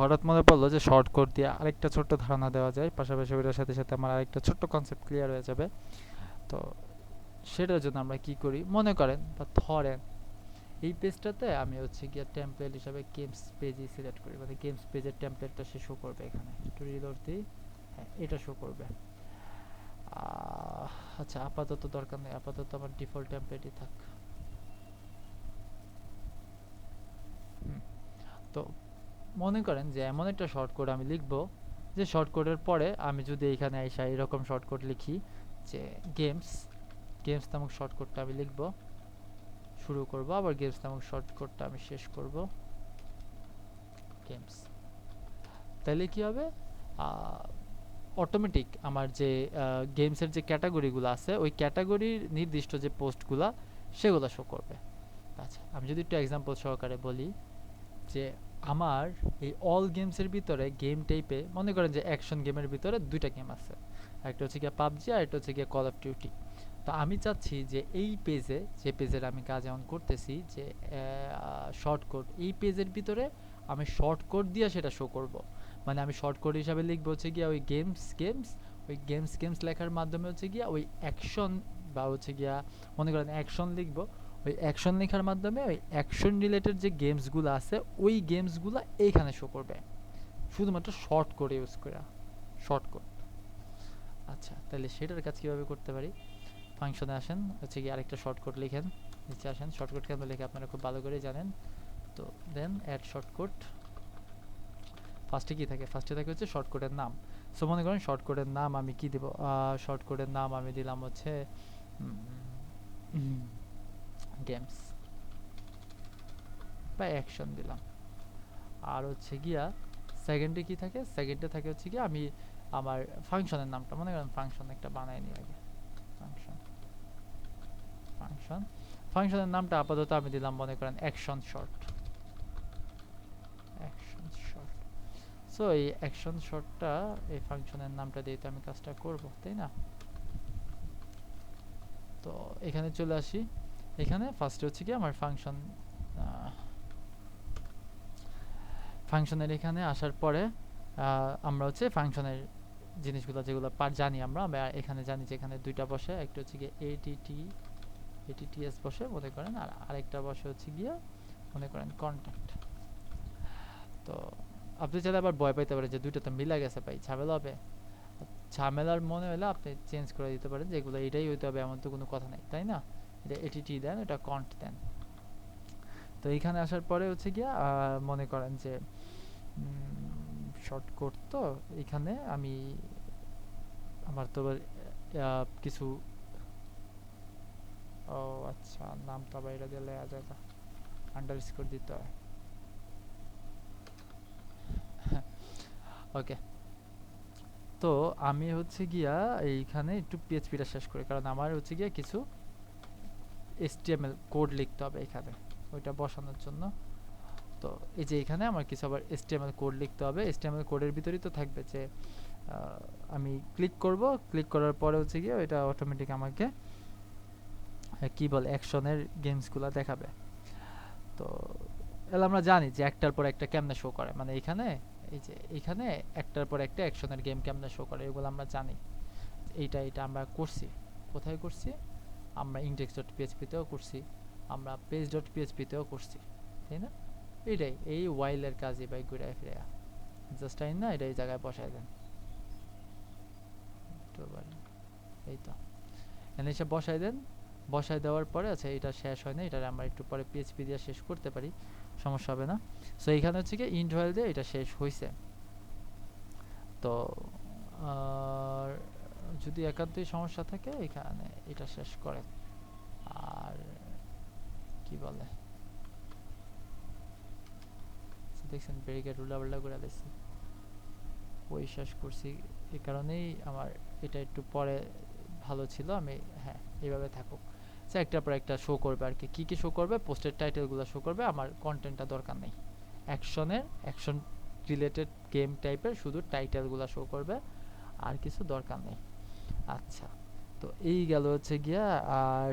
হঠাৎ মনে পড়লো যে শর্ট কোড দিয়ে আরেকটা ছোট্ট ধারণা দেওয়া যায়, পাশাপাশি ওটার সাথে সাথে আমার আরেকটা ছোট্ট কনসেপ্ট ক্লিয়ার হয়ে যাবে। তো সেটার জন্য আমরা কি করি, মনে করেন বা ধরেন এই পেজটাতে আমি হচ্ছে গিয়ে টেমপ্লেট হিসাবে গেমস পেজই সিলেক্ট করি, মানে গেমস পেজের টেমপ্লেটটা সে শো করবে এখানে, একটু রিলোড দিই, হ্যাঁ এটা শো করবে। আচ্ছা আপাতত দরকার নেই, আপাতত আমার ডিফল্ট টেমপ্লেটই থাক। তো মনে করেন যে এমন একটা শর্ট কোড আমি লিখবো, যে শর্ট কোডের পরে আমি যদি এখানে আইসা এরকম শর্ট কোড লিখি যে গেমস, গেমস নামক শর্ট কোডটা আমি লিখবো, শুরু করব, আবার গেমস নামক শর্ট কোডটা আমি শেষ করব, গেমস। তাহলে কি হবে, অটোমেটিক আমার যে গেমসের যে ক্যাটাগরিগুলো আছে ওই ক্যাটাগরির নির্দিষ্ট যে পোস্টগুলা সেগুলো শো করবে। আচ্ছা আমি যদি একটু এক্সাম্পল সহকারে বলি যে আমার এই অল গেমসের ভিতরে গেম টাইপে মনে করেন যে অ্যাকশন গেমের ভিতরে দুইটা গেম আছে, একটা হচ্ছে গিয়ে পাবজি আর একটা হচ্ছে গিয়ে কল অফ ডিউটি। তো আমি চাচ্ছি যে এই পেজে, যে পেজের আমি কাজ এমন করতেছি যে শর্ট কোড, এই পেজের ভিতরে আমি শর্ট কোড দিয়ে সেটা শো করব। মানে আমি শর্ট কোড হিসাবে লিখবো হচ্ছে গিয়া ওই গেমস গেমস, ওই গেমস গেমস লেখার মাধ্যমে হচ্ছে গিয়া ওই অ্যাকশন বা হচ্ছে গিয়া মনে করেন অ্যাকশন লিখবো, ওই অ্যাকশন লেখার মাধ্যমে ওই অ্যাকশন রিলেটেড যে গেমসগুলো আছে ওই গেমসগুলো এইখানে শো করবে, শুধুমাত্র শর্ট কোড ইউজ করে, শর্ট কোড। আচ্ছা তাহলে সেটার কাজ কীভাবে করতে পারি, ফাংশনে আসেন, হচ্ছে কি আরেকটা শর্টকাট লিখেন, নিচে আসেন, শর্টকাট কেন লিখে আপনারা খুব ভালো করে জানেন। তো দেন অ্যাড শর্টকাট, ফার্স্টে কি থাকে, ফার্স্টে থাকে হচ্ছে শর্টকাটের নাম। সো মনে করেন শর্টকাটের নাম আমি কি দেব, শর্টকাটের নাম আমি দিলাম হচ্ছে গেমস বা অ্যাকশন দিলাম। আর হচ্ছে গিয়া সেকেন্ডে কি থাকে, সেকেন্ডে থাকে হচ্ছে গিয়া আমি আমার ফাংশনের নামটা মনে করেন ফাংশন একটা বানাই নিই আগে, ফাংশন, ফাংশন, ফাংশনের নামটা আপাতত আমি দিলাম মনে করেন action short, action short. So এই অ্যাকশন শর্টটা এই ফাংশনের নামটা দিয়ে তো আমি কাজটা করব, তাই না? তো এখানে চলে আসি, এখানে ফার্স্টে হচ্ছে কি আমার ফাংশন, ফাংশনের এখানে আসার পরে আমরা হচ্ছে ফাংশনের জিনিসগুলো যেগুলো জানি আমরা এখানে জানি যে এখানে দুইটা বসে, একটা হচ্ছে গিয়ে এটিটিএস বসে মনে করেন, আর আরেকটা বসে হচ্ছে গিয়ে মনে করেন কন্ট্যাক্ট। তো আপনি চাইলে আবার ভয় পাইতে পারেন যে দুইটা তো মিলা গেছে ভাই, ঝামেলা হবে। ঝামেলার মনে হলে আপনি চেঞ্জ করে দিতে পারেন যে এগুলো এটাই হইতে হবে এমন তো কোনো কথা নেই, তাই না? এটা এটিটি দেন, এটা কন্ট দেন। তো এইখানে আসার পরে হচ্ছে গিয়া মনে করেন যে শর্ট কোড, তো এখানে আমি আমার তো কিছু, ও আচ্ছা নাম তো আবার এটা দিয়ে লেয়া যায় না, আন্ডারস্কোর দিতে হয়। ওকে, তো আমি হচ্ছে গিয়া এইখানে একটু পিএইচপিটা শেষ করি, কারণ আমার হচ্ছে গিয়া কিছু এইচটিএমএল কোড লিখতে হবে এখানে ওইটা বসানোর জন্য। তো এই যে এখানে আমার কিছু আবার এইচটিএমএল কোড লিখতে হবে, এইচটিএমএল কোডের ভিতরেই তো থাকবে যে আমি ক্লিক করব, ক্লিক করার পরে হচ্ছে গিয়ে এটা অটোমেটিক আমাকে কি বলে অ্যাকশনের গেমসগুলো দেখাবে। তো এগুলো আমরা জানি যে একটার পর একটা কেমনে শো করে, মানে এখানে এই যে এখানে একটার পর একটা অ্যাকশনের গেম কেমনে শো করে এগুলো আমরা জানি। এটা আমরা করছি, কোথায় করছি, আমরা index.php-তেও করছি, আমরা page.php-তেও করছি, তাই না? এটাই এই while-এর কাজই ভাই ঘুরায় ফিরে জাস্ট আইন না এটা এই জায়গায় বসায় দেন, এই তো এনে এসে বসায় দেন। বসায় দেওয়ার পরে আচ্ছা এটা শেষ হয় না, এটা আমরা একটু পরে পিএইচপি দিয়ে শেষ করতে পারি, সমস্যা হবে না। সো এইখানে হচ্ছে কি ইন্ট while দিয়ে এটা শেষ হয়েছে। তো আর যদি একান্তই সমস্যা থাকে এখানে এটা শেষ করেন। আর কি বলে দেখছেন ব্যারিকেড উল্টাপাল্টা করে দিচ্ছি, ওই শেষ করছি, এই কারণেই আমার এটা একটু পরে ভালো ছিল। আমি হ্যাঁ এইভাবে থাকুক, সে একটার পর একটা শো করবে আর কি, কী কী শো করবে, পোস্টের টাইটেলগুলো শো করবে, আমার কন্টেন্টটা দরকার নেই, অ্যাকশন রিলেটেড গেম টাইপের শুধু টাইটেলগুলো শো করবে, আর কিছু দরকার নেই। আচ্ছা তো এই গেল হচ্ছে গিয়া। আর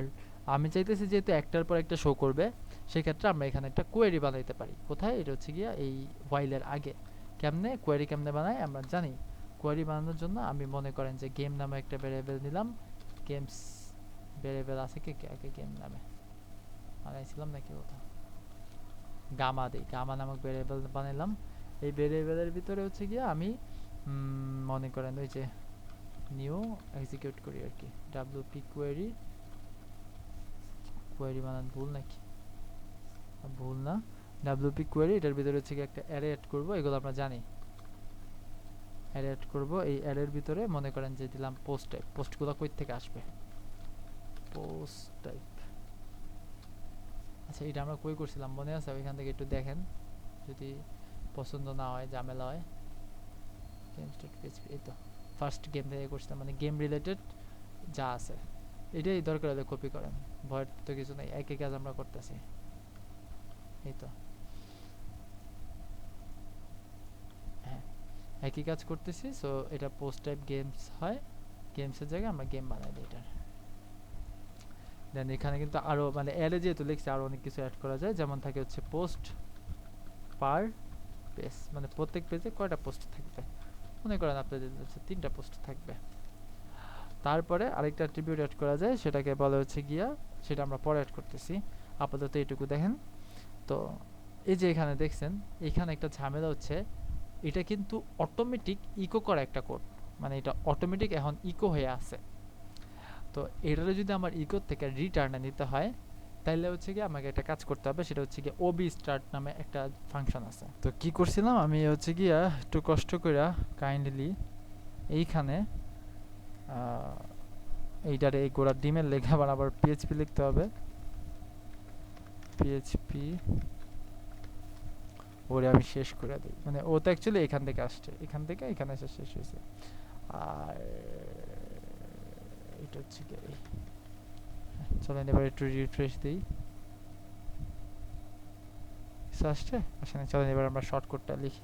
আমি চাইতেছি যেহেতু একটার পর একটা শো করবে, সেক্ষেত্রে আমরা এখানে একটা কোয়েরি বানাইতে পারি, কোথায়, এটা হচ্ছে গিয়া এই while-এর আগে। কেমনে কোয়েরি কেমনে বানাই আমরা জানি। কোয়েরি বানানোর জন্য আমি মনে করেন যে গেম নামে একটা ভ্যারিয়েবল নিলাম। গেমস ভ্যারিয়েবল আছে কি আগে গেম নামে বানাইছিলাম নাকি ওটা, গামা দেই, গামা নামক ভ্যারিয়েবল বানাইলাম। এই ভ্যারিয়েবলের ভিতরে হচ্ছে গিয়ে আমি মনে করেন ওই যে নিউ এক্সিকিউট করি আর কি, ডব্লিউপি কোয়েরি, কোয়েরি বানান ভুল নাকি, ভুল না, ডব্লিউপি কোয়েরি, এটার ভিতরে হচ্ছে গিয়ে একটা অ্যারে অ্যাড করবো, এগুলো আমরা জানি। অ্যারে অ্যাড করবো, এই অ্যারের ভিতরে মনে করেন যে দিলাম পোস্ট টাইপ, পোস্টগুলো কই থেকে আসবে, পোস্ট টাইপ। আচ্ছা এটা আমরা কই করছিলাম মনে আছে, ওইখান থেকে একটু দেখেন যদি পছন্দ না হয়, ঝামেলা হয়। এই তো ফার্স্ট গেম থেকে করছিলাম, মানে গেম রিলেটেড যা আছে এটাই দরকার হলে কপি করেন, ভয়ের তো কিছু নেই, একই কাজ আমরা করতেছি। এই তো হ্যাঁ একই কাজ করতেছি। সো এটা পোস্ট টাইপ গেমস হয়, গেমসের জায়গায় আমরা গেম বানাই দিই এটার। দেন এখানে কিন্তু আরো মানে অ্যারে যেহেতু লিখছি আরো অনেক কিছু অ্যাড করা যায়, যেমন থাকে হচ্ছে পোস্ট পার পেজ, মানে প্রত্যেক পেজে কয়টা পোস্ট থাকবে, মনে করেন আপনাদের হচ্ছে 3টা পোস্ট থাকবে। তারপরে আরেকটা অ্যাট্রিবিউট অ্যাড করা যায়, সেটাকে বলা হচ্ছে গিয়া, সেটা আমরা পরে অ্যাড করতেছি, আপাতত এইটুকু দেখেন। তো এই যে এখানে দেখছেন, এখানে একটা ঝামেলা হচ্ছে, এটা কিন্তু অটোমেটিক ইকো করা একটা কোড, মানে এটা অটোমেটিক এখন ইকো হয়ে আছে। তো এটারে যদি আমার ইকো থেকে রিটার্নে নিতে হয়, তাইলে হচ্ছে কি আমাকে একটা কাজ করতে হবে, সেটা হচ্ছে কি ওবি স্টার্ট নামে একটা ফাংশন আছে। তো কি করছিলাম আমি হচ্ছে গিয়া একটু কষ্ট করে কাইন্ডলি এইখানে এইটারে এই গোড়ার ডিমের লেখা আবার পিএইচপি লিখতে হবে, পিএইচপি ওরে আমি শেষ করে দিই, মানে ও তো অ্যাকচুয়ালি এখান থেকে আসছে, এখান থেকে এখানে এসে শেষ হয়েছে। আর এটা হচ্ছে কি, চলেন এবার একটু রিফ্রেশ দিই, আসছে আসে না, চলেন এবার আমরা শর্টকাটটা লিখি।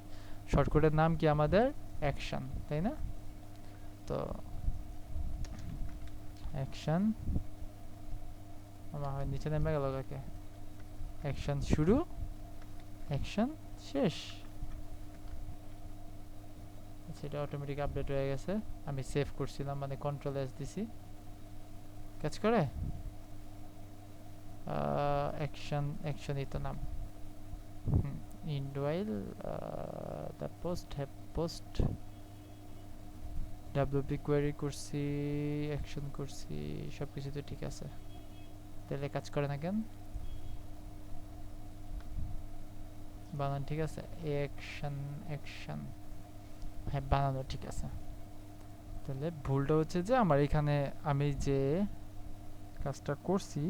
শর্টকাটের নাম কি আমাদের অ্যাকশন, তাই না? তো অ্যাকশন আমার হয় নিচে নেমে গেল কাকে, অ্যাকশন শুরু, অ্যাকশন শেষ। সেটা অটোমেটিক আপডেট হয়ে গেছে, আমি সেভ করছিলাম মানে কন্ট্রোল এস দিছি, কাজ করে। অ্যাকশন অ্যাকশনই তো নাম, ইন্ড while the post have post, WP query করছি, অ্যাকশন করছি, সব কিছু তো ঠিক আছে, তাহলে কাজ করে না কেন, বানান ঠিক আছে, অ্যাকশন অ্যাকশন, হ্যাঁ বানানো ঠিক আছে। তাহলে ভুলটা হচ্ছে যে আমার এখানে আমি যে কাজটা করছি,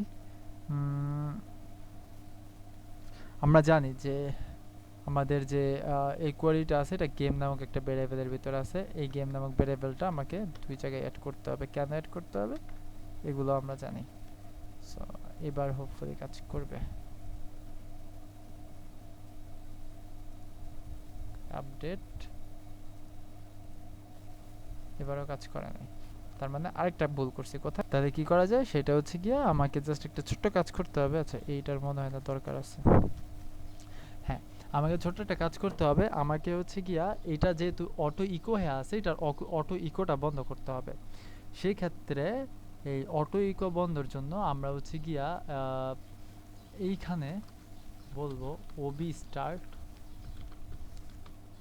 আমরা জানি যে আমাদের যে এই কোয়ারিটা আছে এটা গেম নামক একটা ভ্যারিয়েবলের ভিতরে আছে, এই গেম নামক ভ্যারিয়েবলটা আমাকে দুই জায়গায় অ্যাড করতে হবে, কেন অ্যাড করতে হবে এগুলো আমরা জানি। সো এবার হোপফুলি কাজ করবে, আপডেট, এবারও কাজ করে নাই, তার মানে আরেকটা ভুল করছি কোথায়। তাহলে কি করা যায়, সেটা হচ্ছে গিয়া আমাকে জাস্ট একটা ছোট্ট কাজ করতে হবে। আচ্ছা এইটার মনে হয় না দরকার আছে, হ্যাঁ আমাকে ছোট্ট একটা কাজ করতে হবে, আমাকে হচ্ছে গিয়া এটা যেহেতু অটো ইকো হয়ে আছে, এটার অটো ইকোটা বন্ধ করতে হবে। সেই ক্ষেত্রে এই অটো ইকো বন্ধের জন্য আমরা হচ্ছে গিয়া এইখানে বলবো ওবি স্টার্ট,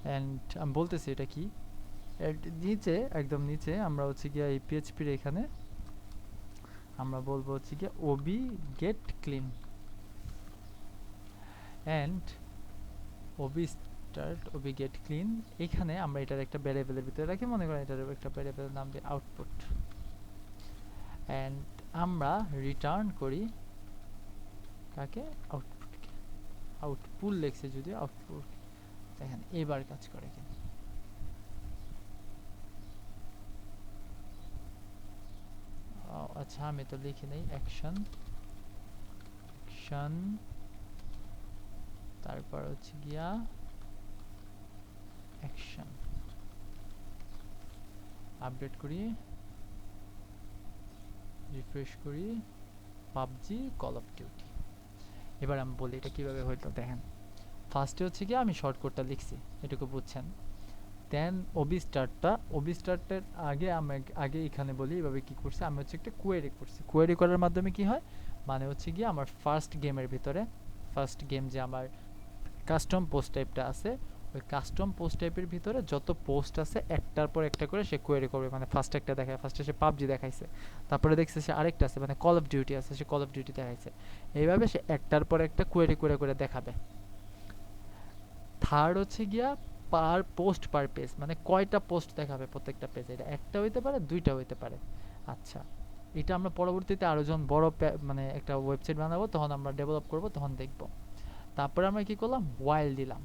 অ্যান্ড আমি বলতেছি এটা কি, নিচে একদম নিচে আমরা হচ্ছে গিয়া এই পিএইচপির এখানে আমরা বলবো হচ্ছে গিয়া OB get clean, and OB start OB get clean, এখানে আমরা এটার একটা ভ্যারিয়েবলের ভিতরে রাখি, মনে করেন এটার একটা ভ্যারিয়েবলের নাম দিই আউটপুট, অ্যান্ড আমরা রিটার্ন করি কাকে, আউটপুটকে, আউটপুট লেখছে যদি আউটপুট, দেখেন এবার কাজ করে কিনা। আচ্ছা আমি তো লিখি নেই, অ্যাকশন অ্যাকশন তারপর হচ্ছে গিয়া অ্যাকশন, আপডেট করি, রিফ্রেশ করি, পাবজি কল অফ ডিউটি। এবার আমি বলি এটা কিভাবে হইতো দেখেন। ফার্স্টে হচ্ছে কি আমি শর্টকাটটা লিখছি, এটুকু বুঝছেন। দেন ওবি স্টার্টের আগে আমি আগে এখানে বলি এভাবে কি করছি, আমি হচ্ছে একটা কোয়েরি করছি। কোয়েরি করার মাধ্যমে কি হয়, মানে হচ্ছে গিয়ে আমার ফার্স্ট গেমের ভিতরে, ফার্স্ট গেম যে আমার কাস্টম পোস্ট টাইপটা আছে, ওই কাস্টম পোস্ট টাইপের ভিতরে যত পোস্ট আছে একটার পর একটা করে সে কোয়েরি করবে। মানে ফার্স্ট একটা দেখায়, ফার্স্টে সে পাবজি দেখাইছে, তারপরে দেখছে সে আরেকটা আছে মানে কল অফ ডিউটি আছে, সে কল অফ ডিউটি দেখাইছে। এইভাবে সে একটার পর একটা কোয়েরি করে করে দেখাবে। থার্ড হচ্ছে গিয়া পার পোস্ট পার পেজ, মানে কয়টা পোস্ট দেখাবে প্রত্যেকটা পেজে, এটা একটা হইতে পারে দুইটা হইতে পারে। আচ্ছা, এটা আমরা পরবর্তীতে আরো যখন বড় মানে একটা ওয়েবসাইট বানাবো তখন আমরা ডেভেলপ করব, তখন দেখব। তারপরে আমরা কি করলাম, ওয়াইল দিলাম।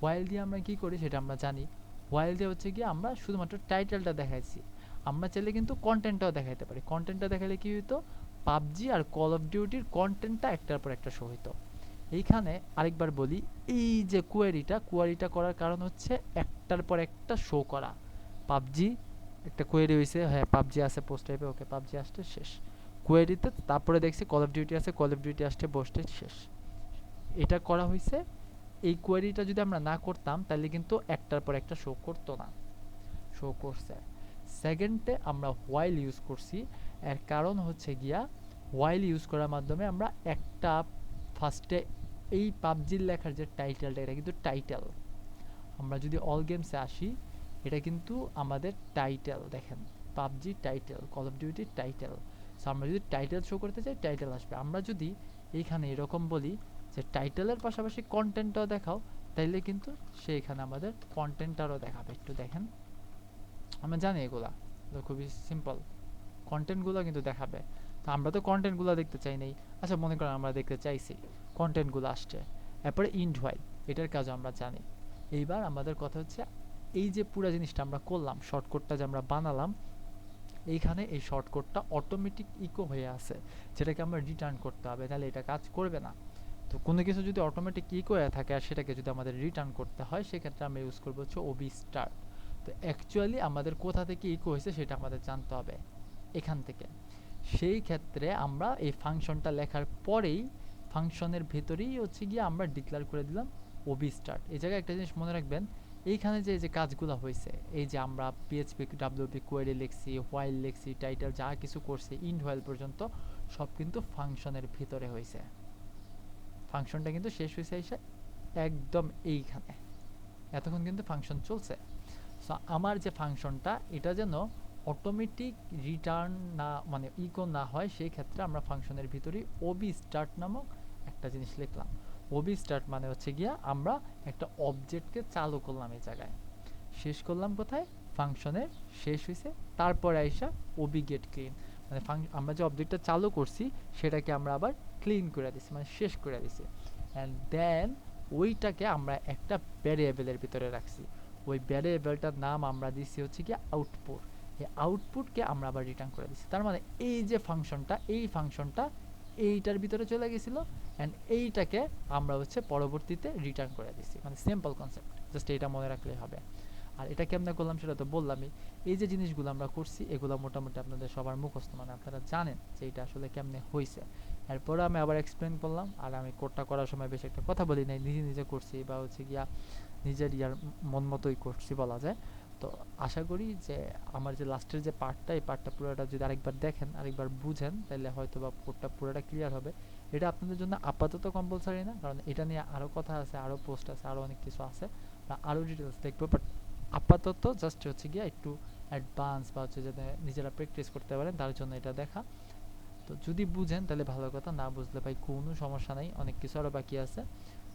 ওয়াইল দিয়ে আমরা কি করি সেটা আমরা জানি। ওয়াইল দিয়ে হচ্ছে কি আমরা শুধুমাত্র টাইটেলটা দেখাইছি, আমরা চাইলে কিন্তু কন্টেন্টটাও দেখাইতে পারি। কন্টেন্টটা দেখালে কি হইতো, পাবজি আর কল অফ ডিউটির কন্টেন্টটা একটার পর একটা শো হইতো। এইখানে আরেকবার বলি, এই যে কোয়ারিটা করার কারণ হচ্ছে একটার পর একটা শো করা। পাবজি একটা কোয়েরি হয়েছে, হ্যাঁ পাবজি আছে পোস্ট টাইপে, ওকে পাবজি আসছে শেষ কোয়েরিতে। তারপরে দেখছি কল অফ ডিউটি আছে, কল অফ ডিউটি আসছে পোস্টে শেষ। এটা করা হয়েছে। এই কোয়েরিটা যদি আমরা না করতাম তাহলে কিন্তু একটার পর একটা শো করতো না, শো করছে। সেকেন্ডে আমরা হোয়াইল ইউজ করছি, এর কারণ হচ্ছে গিয়া হোয়াইল ইউজ করার মাধ্যমে আমরা একটা ফার্স্টে এই পাবজির লেখার যে টাইটেলটা, এটা কিন্তু টাইটেল। আমরা যদি অল গেমসে আসি, এটা কিন্তু আমাদের টাইটেল, দেখেন PUBG title, call of duty title. So আমরা যদি টাইটেল শো করতে চাই টাইটেল আসবে। আমরা যদি এইখানে এরকম বলি যে টাইটেলের পাশাপাশি কন্টেন্টটাও দেখাও, তাইলে কিন্তু সে এখানে আমাদের কন্টেন্টটারও দেখাবে। একটু দেখেন, আমরা জানি এগুলা খুবই সিম্পল, কন্টেন্টগুলো কিন্তু দেখাবে। তো আমরা তো কন্টেন্টগুলো দেখতে চাই নাই। আচ্ছা মনে করেন আমরা দেখতে চাইছি, কন্টেন্টগুলো আসছে, এরপরে ইন্ড হোয়াইল, এটার কাজ আমরা জানি। এইবার আমাদের কথা হচ্ছে এই যে পুরো জিনিসটা আমরা করলাম, শর্টকাটটা যে আমরা বানালাম, এইখানে এই শর্টকাটটা অটোমেটিক ইকো হয়ে আছে, যেটাকে আমরা রিটার্ন করতে হবে, তাহলে এটা কাজ করবে না। তো কোনো কিছু যদি অটোমেটিক ইকো হয়ে থাকে আর সেটাকে যদি আমাদের রিটার্ন করতে হয়, সেক্ষেত্রে আমরা ইউজ করবো হচ্ছে ওবি স্টার। তো অ্যাকচুয়ালি আমাদের কোথা থেকে ইকো হয়েছে সেটা আমাদের জানতে হবে এখান থেকে। সেই ক্ষেত্রে আমরা এই ফাংশনটা লেখার পরেই ফাংশনের ভেতরেই হচ্ছে গিয়ে আমরা ডিক্লেয়ার করে দিলাম ওবি স্টার্ট। এই জায়গায় একটা জিনিস মনে রাখবেন, এইখানে যে যে কাজগুলো হয়েছে, এই যে আমরা পিএইচপি ডাব্লিউপি কোয়েরি লিখছি, হোয়াইল লিখছি, টাইটেল যা কিছু করছি, ইন্ড হোয়াইল পর্যন্ত সব কিন্তু ফাংশনের ভিতরে হয়েছে। ফাংশনটা কিন্তু শেষ হয়েছে এসে একদম এইখানে, এতক্ষণ কিন্তু ফাংশন চলছে। সো আমার যে ফাংশনটা, এটা যেন অটোমেটিক রিটার্ন না মানে ইকো না হয়, সেই ক্ষেত্রে আমরা ফাংশনের ভিতরেই ওবি স্টার্ট নামক একটা জিনিস লিখলাম। ওবি স্টার্ট মানে হচ্ছে গিয়া আমরা একটা অবজেক্টকে চালু করলাম, এই জায়গায় শেষ করলাম কোথায়, ফাংশনে শেষ হয়েছে। তারপরে আইসা ওবি গেট ক্লিন, মানে আমরা যে অবজেক্টটা চালু করছি সেটাকে আমরা আবার ক্লিন করে দিছি, মানে শেষ করে দিছি। অ্যান্ড দেন ওইটাকে আমরা একটা ভ্যারিয়েবলের ভিতরে রাখছি। ওই ভ্যারিয়েবলটার নাম আমরা দিছি হচ্ছে কি আউটপুট। এই আউটপুটকে আমরা আবার রিটার্ন করে দিছি। তার মানে এই যে ফাংশনটা, এই ফাংশনটা এইটার ভিতরে চলে গেছিল, অ্যান্ড এইটাকে আমরা হচ্ছে পরবর্তীতে রিটার্ন করে দিছি। মানে সিম্পল কনসেপ্ট, জাস্ট এটা মনে রাখলেই হবে। আর এটা কেমনে করলাম সেটা তো বললামই। এই যে জিনিসগুলো আমরা করছি এগুলো মোটামুটি আপনাদের সবার মুখস্থ, মানে আপনারা জানেন যে এটা আসলে কেমনে হয়েছে। এরপরে আমি আবার এক্সপ্লেন করলাম, আর আমি কোডটা করার সময় বেশি একটা কথা বলি নাই, নিজে নিজে করছি বা হচ্ছে গিয়া নিজের ইয়ার মন মতোই করছি বলা যায়। তো আশা করি যে আমার যে লাস্টের যে পার্টটা, এই পার্টটা পুরোটা যদি আরেকবার দেখেন, আরেকবার বুঝেন, তাহলে হয়তো বা কোডটা পুরোটা ক্লিয়ার হবে। এটা আপনাদের জন্য আপাতত কম্পালসারি না, কারণ এটা নিয়ে আরও কথা আছে, আরও পোস্ট আছে, আরও অনেক কিছু আছে, আরও ডিটেলস দেখবো। বাট আপাতত জাস্ট হচ্ছে গিয়ে একটু অ্যাডভান্স বা হচ্ছে যাতে নিজেরা প্র্যাকটিস করতে পারেন তার জন্য এটা দেখা। তো যদি বুঝেন তাহলে ভালো কথা, না বুঝলে ভাই কোনো সমস্যা নাই, অনেক কিছু আরও বাকি আছে।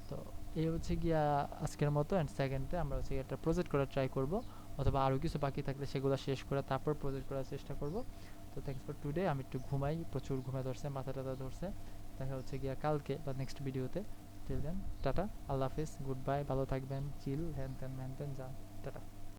তো এই হচ্ছে গিয়া আজকের মতো। অ্যান্ড সেকেন্ডে আমরা হচ্ছে একটা প্রজেক্ট করার ট্রাই করব, অথবা আরও কিছু বাকি থাকলে সেগুলো শেষ করে তারপর প্রজেক্ট করার চেষ্টা করব। তো থ্যাংকস ফর টুডে। আমি একটু ঘুমাই, প্রচুর ঘুমে ধরছে, মাথা টাথা ধরছে। দেখা হচ্ছে গিয়া কালকে বা নেক্সট ভিডিওতে। টিল দেন টাটা, আল্লাহ হাফিজ, গুড বাই, ভালো থাকবেন, চিল, হ্যান ত্যান ম্যান ত্যান, যান, টাটা।